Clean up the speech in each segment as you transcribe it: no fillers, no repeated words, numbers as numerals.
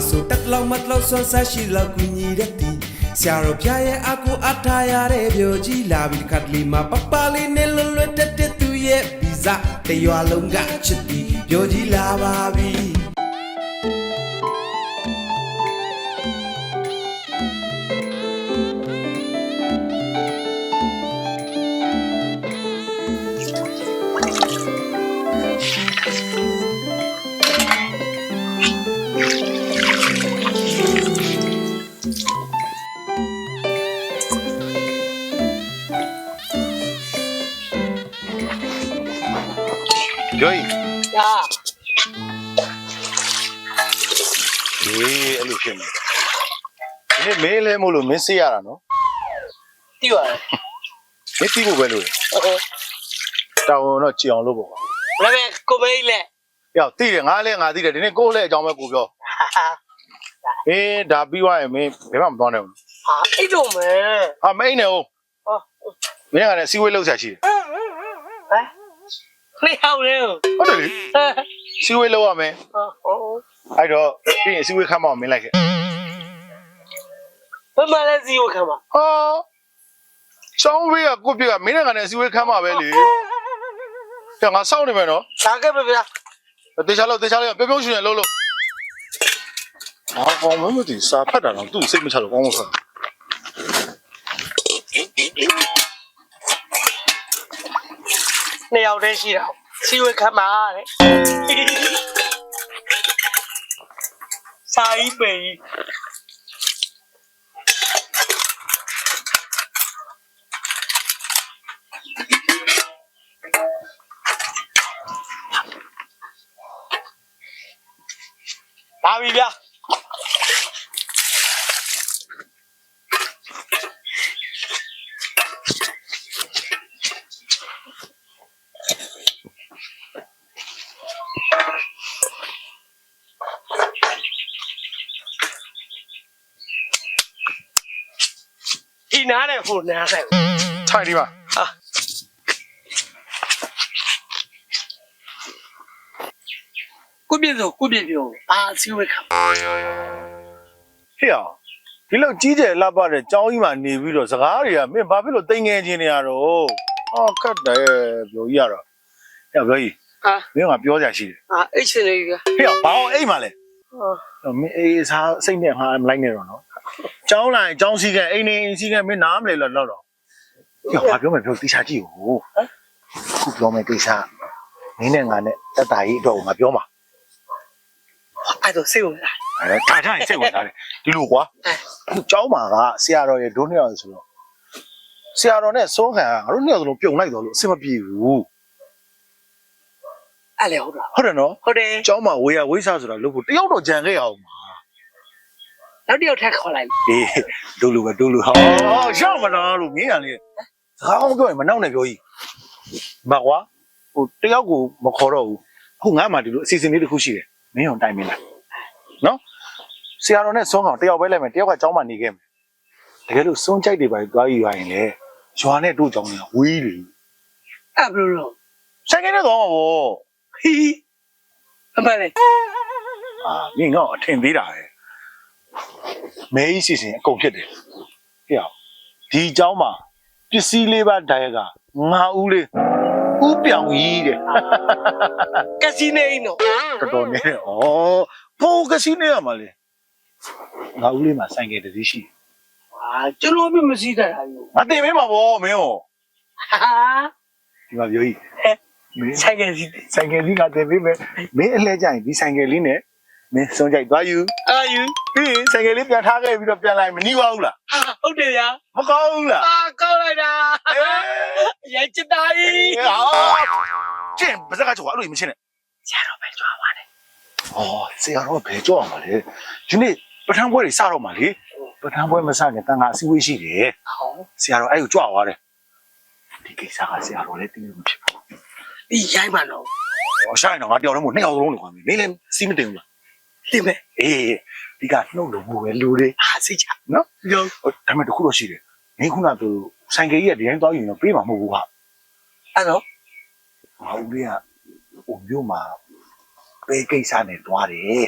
ဆိုတက်လောက်မလောက်ဆွမ်းဆရှိလောက်ကူညီတဲ့တီဆရာတော်ဖျားရဲ့အကူအထားရတဲ့ပြောကြီးလာပြီးခတ်လီမှာပပလေးနဲ့လွတ်လွတ်တက်တက်သူရဲ့ဗီဇတရွာလုံးကချစ်တီပြောကြီးလာပါပြီပြောရင် ညာ အဲ့လိုဖြစ်နေဒီမင်းလဲမို့လို့မင်းစေးရတာနော် တိပါတယ် မင်းသိဖို့ပဲလို့တောင်းတော့ကြည်အောင်လုပ်ပေါ့ ဒါပေမဲ့ကိုမေးလက် ရောက်သိတယ်ငါလဲငါသိတယ်ဒီနေ့ကိုလဲအကြောင်းပဲကိုပြောဒါပြီးသွားရင်မင်းဘယ်မှမသွားနိုင်ဘူး ဟာအဲ့တော့မယ် ဟာမင်းနဲ့ဟုတ် ဟော မင်းကလည်းစီဝေးလောက်ဆက်ရှိတယ် ဟမ်နေဟောင်းလေ ဟုတ်တယ်လေစီဝေးလောက်ရမယ် ဟော အဲ့တော့ပြီးရင်စီဝေးခမ်းမအောင်မင်းလိုက်ခဲ့ ဘယ်မှာလဲစီကိုခံမှာ ဟာကျောင်းဝေးကကိုပြကမင်းနဲ့ကလည်းစီဝေးခမ်းမပဲလေကဲငါစောင့်နေမယ်နော် လာခဲ့ပါဗျာ တေချာလို့ပြောပြောရှင်ရှင်လှုပ်လို့ကောင်းမမသိစာဖတ်တာတော့သူ့စိတ်မချလို့ကောင်းမဖတ်နှစ်ယောက်တည်းရှိတာစီဝေခံမှာတဲ့စာရေးပေပါပြီဗျာဒီနားနဲ့ဟိုနားနဲ့ ထိုင်ဒီမှာ ဟာကိုပြည့်စုံကိုပြည့်ပြုံးအာစီဝေခံ ဟေ့အောင်ဒီလောက်ကြီးကျယ်လှပတဲ့ကျောင်းကြီးမှာနေပြီးတော့စကားတွေကမင်းဘာဖြစ်လို့တိမ်ငယ်ချင်းနေရတော့ခတ်တယ်ပြောကြီးရတော့ဟဲ့ပြောကြီး ဟာ မင်းကပြောစရာရှိတယ် အာအိတ်ရှင်လေးက ဟေ့အောင်ဘာအောင်အိမ်မှာလဲ ဟော မင်းအေးစားစိတ်နဲ့ဟာမလိုက်နဲ့တော့နော်ကျောင်းလိုက်ကျောင်းစည်းကအိမ်နေစည်းကမင်းနားမလဲလို့တော့ဟေ့ဘာပြောမယ်ပြောတိချာကြည့်ဟိုခုပြောမယ်ကိစ္စမင်းနဲ့ငါနဲ့တက်တာကြီးအတွက်ငါပြောမှာ အဲ့တော့စိတ်ဝင်လာ ဒါကြောင့်စိတ်ဝင်စားတယ်ဒီလိုကွာခုကျောင်းမှာကဆရာတော်ရဲ့ဒုနှစ်ယောက်ဆိုတော့ဆရာတော်နဲ့စိုးခံကငါတို့နှစ်ယောက်စလုံးပြုံလိုက်တော့လို့အဆင်မပြေဘူး အဲ့လေဟုတ်လား ဟုတ်တယ်နော် ဟုတ်တယ် ကျောင်းမှာဝေးစားဆိုတာလို့တယောက်တော့ကြံခဲ့အောင်ပါ နောက်တစ်ယောက်ထပ်ခေါ်လိုက် အေးဒုလူပဲဒုလူဟောရောက်မလားလို့မြင်ရလေစကားအောင်ပြောရင်မနောက်နဲ့ပြောကြီးမကွာဟိုတယောက်ကိုမခေါ်တော့ဘူးအခုငါမှဒီလိုအစီအစဉ်လေးတစ်ခုရှိတယ်မင်းအောင်တိုင်မင်းလားနော်ဆရာတော်နဲ့စွန်းကောင်တယောက်ပဲလိုက်မယ်တယောက်ကကျောင်းမှာနေခဲ့မယ်တကယ်လို့စွန်းကြိုက်တွေပါသွားယူရရင်လေရွာနဲ့တို့ကျောင်းတွေကဝေးတယ် အဲ့ဘလို့လို့ ဆိုင်ကနေတော့ဗော ဟီအမလေး မင်းကအထင်သေးတာပဲမဲကြီးစီစဉ်အကုန်ဖြစ်တယ်ဟေ့အောင်ဒီကျောင်းမှာပစ္စည်းလေးပါးတိုင်ကငါဦးလေးဦးပြောင်ကြီးတဲ့ ကစီနေနော် တော်တော်နေတယ်ဩဖိုးကစီနေရမှာလေငါဦးလေးမှာဆိုင်ကယ်တစ်စီးရှိ ဟာကျွန်တော်ပြမရှိတာယူ ငါတင်မင်းပါဗောမင်းဟော ဟာ ဒီမှာပြောကြီးမင်း ဆိုင်ကစီ ဆိုင်ကယ်လေးကတင်ပေးမယ်မင်းအလှည့်ကြရင်ဒီဆိုင်ကယ်လေးနဲ့မင်းစုံကြိုက်သွားယူ အာယူ ပြီးရင်ဆိုင်ကယ်လေးပြန်ထားခဲ့ပြီးတော့ပြန်လိုက်မနှီးပါဘူးလား ဟာဟုတ်တယ်ဗျာ မကောင်းဘူးလား အာကောင်းလိုက်တာရိုက်ချတာကြီး ကျင့်ပါစကားချိုအဲ့လိုမရှင်းနဲ့ ဆရာတော်ပဲကြွားပါတယ် ဆရာတော်ဘယ်ကြောက်အောင်ပါလဲဒီနေ့ပထမပွဲတွေစတော့မှလေပထမပွဲမစခင်တန်ခါအစည်းအဝေးရှိတယ် ဟော ဆရာတော်အဲ့ကိုကြွသွားတယ်ဒီကိစ္စကဆရာတော်လည်းသိလို့မဖြစ်ဘူး ဒီရိုက်ပါတော့ ဆိုင်တော့ငါတယောက်တည်းမို့နှစ်ယောက်လုံးနေခွာပြီနေလည်းစီးမတင်ဘူးလား ဒီမဲ့ အေးဒီကနှုတ်လို့ဘူးပဲလူတွေ ဟာစိတ်ချ နော် ရော ဒါပေမဲ့တခုတော့ရှိတယ်မင်းခုနကသူဆိုင်ကယ်ကြီးကဒီတိုင်းသွားယူရင်ပေးမှာမဟုတ်ဘူးဟာ အဲ့တော့ ငါဦးလေးကဟိုမြို့မှာပေးကိစ္စနဲ့တွားတယ်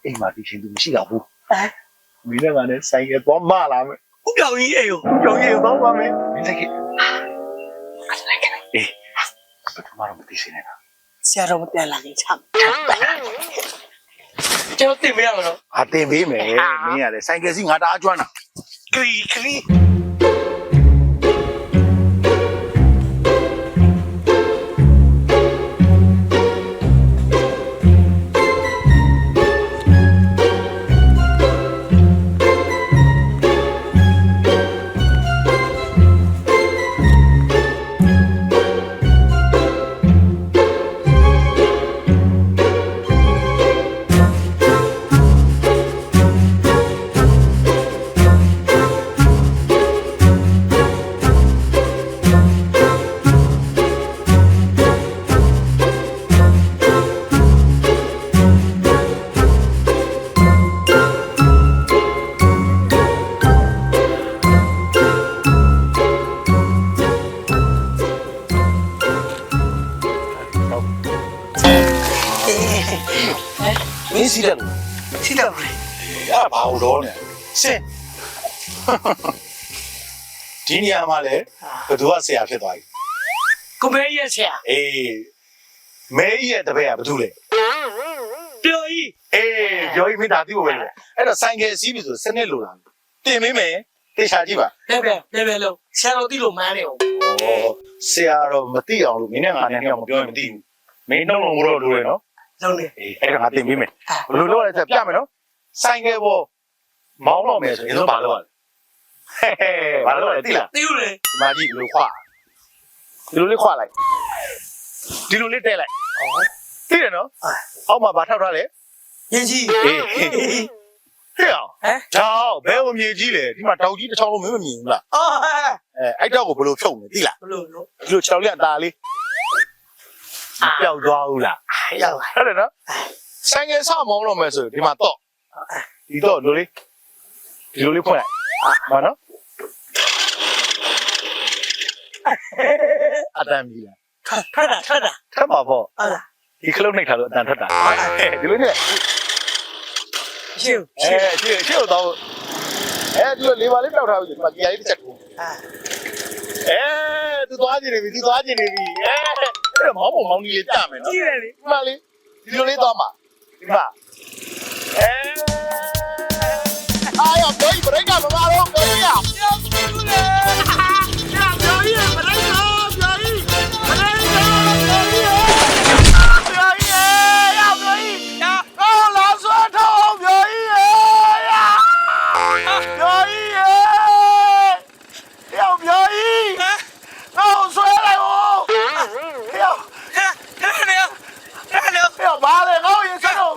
အိမ်မှာဒီချိန်သူမရှိတော့ဘူးမင်းလည်းကလည်းဆိုင်ကသွားမလာမယ် ဦးပြောင်ကြီးအေးကို ကြောင်ကြီးတော့ပါမယ်မင်းလည်းကအေးပထမတော့မသိစနေတာ ဆရာတော်မပြန်လာခင်ချမ်းကျွန်တော်တင်မရမလို့ အတင်ပေးမယ်မင်းကလည်းဆိုင်ကစီငါတအားကျွမ်းတာ ခရီ မင်းစီးတယ်လို့ စီတော့လေ အဲ့ဘာလို့တော့လဲစင်ဒီနေရာမှာလေဘသူကဆရာဖြစ်သွားပြီ ကိုမဲရဲ့ဆရာ အေးမဲကြီးရဲ့တပည့်ကဘာလို့လဲ ပြောကြီး အေးပြောရင်မင်းဒါသိဖို့ပဲလေအဲ့တော့ဆိုင်ကယ်စီးပြီဆိုစနစ်လိုလာတင်မင်းမယ်တေချာကြည့်ပါ ပဲလို့ဆရာတော်တိလို့မန်းနေအောင် ဩဆရာတော့မသိအောင်လို့မင်းနဲ့ငါနဲ့တော့မပြောရင်မသိဘူးမင်းနှုတ်လုံးမလို့လို့ရနော် လုံးနေ အေးအဲ့တော့ငါတင်ပေးမယ်ဘယ်လိုလုပ်ရလဲဆိုပြမယ်နော်ဆိုင်ကယ်ပေါ်မောင်းတော့မယ်ဆိုရင်တော့ဘာလုပ်ရလဲဘာလုပ်ရလဲသိလား တိလို့လေ ဒီမှာကြည့်ဘယ်လိုခွာဒီလိုလေးခွာလိုက်ဒီလိုလေးတဲလိုက်သိတယ်နော်အောက်မှာဘာထောက်ထားလဲ ရင်ကြီး အေးဟဲ့အောင်တောက်ဘဲကိုမြေကြီးလေဒီမှာတောက်ကြီးတစ်ချောင်းလုံးမင်းမမြင်ဘူးလား အော် အဲ့တောက်ကိုဘယ်လိုဖြုတ်လဲသိလား ဘလို့လို့ ဒီလိုခြေောက်လေးအသားလေးမပျောက်သွားဘူးလား ရောက်လာ ဟုတ်တယ်နော်ဆိုင်ငယ်ဆောက်မောင်းတော့မယ်ဆိုဒီမှာတော့ဒီတော့လိုလေးဒီလိုလေးဖွင့်လိုက်မနော်အတန်ပြီလား ထွက်တာ ထပ်ပါပေါ့ ဟုတ်လား ဒီခလုတ်နှိပ်ထားလို့အတန်ထွက်တာဒီလိုနဲ့ ရှင်း ရှေ့တော့ဒီလိုလေးပါလေးပျောက်ထားပြီဒီမှာကြီးလေးတစ်ချက်ကိုသူသွားကြည့်နေပြီအဲ့တော့မောင်းပုံမောင်းကြီးလေးကြမယ်နော် ကြည့်ရလေ ဒီမှာလေးဒီလိုလေးသွားမှာဒီမှာအာရဘယ်ဘရိတ်ကမမတော့ဘယ်ရ ရောက်ဘူးလေပြောကြီးမလိုက်တော့ပြောကြီးမလိုက်တော့ပြောကြီးရောက်ပြောကြီး အော်လာဆွဲထောင်းပြောကြီးရပြောကြီးရပြောကြီးငါ့ဆွဲလိုက်ဦးပြောပြောဘာလဲငါ့ရင်ဆက်တော့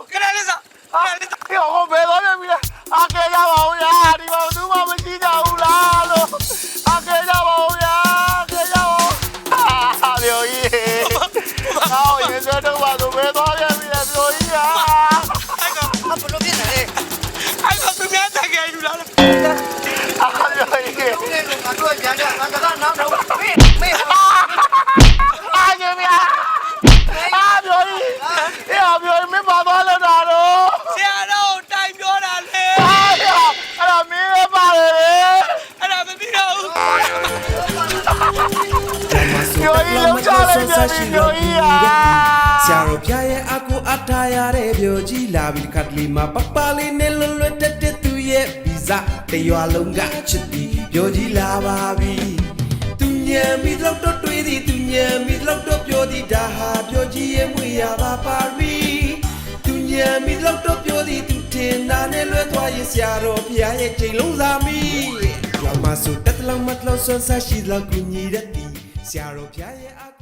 ပြောဟောဘယ်သွားပြန်ပြီလဲအကဲကြပါဦးရာဒီမှာသူမှမကြည့်ကြဘူးလားလို့အကဲကြပါဦးရာအကဲကြပါဦးပြောကြီးငါ့ရင်ဆက်တော့ဘာလို့ဘယ်သွားပြန်ပြီလဲပြောကြီးရာ ဘလို့ဖြစ်နေလဲအဲ့တော့သူများတက်ခဲ့ယူလာတယ် ပြောကြီး ငါတို့ပြန်ကြငါကနောက်တော့မေး အာကျမအာပြောကြီးပြောကြီးမင်းပါသွားလို့တာတော့ ဆရာတော်တိုင်ပြောတာလေ အဲ့တော့မင်းပဲပါတယ်လေ အဲ့ဒါမသိတော့ဘူး ပြောကြီးလုံးချလိုက်ပြန်ပြီပြောကြီးဟာ ဆရာတော်ဖျားရဲ့အကူအထားရတဲ့ပြောကြီးလာပြီးခတ်လီမှာပပလေးနဲ့လွတ်လွတ်တက်တက်သူရဲ့ဗီဇတရွာလုံးကချစ်ပြီးပြောကြီးလာပါပြီသူညံပြီးတော့တွေးသည်သူညံပြီးတော့ပြောသည်ဒါဟာပြောကြီးရဲ့မွေရပါပါရီသူညံပြီးတော့ပြောသည်သူထင်တာနဲ့လွဲသွားရင်ဆရာတော်ဖျားရဲ့ချိန်လုံးစားမိလောက်မဆိုတက်လောက်မလောက်ဆွမ်းဆရှိလောက်ကူညီတဲ့ဒီဆရာတော်ဖျားရဲ့အကူ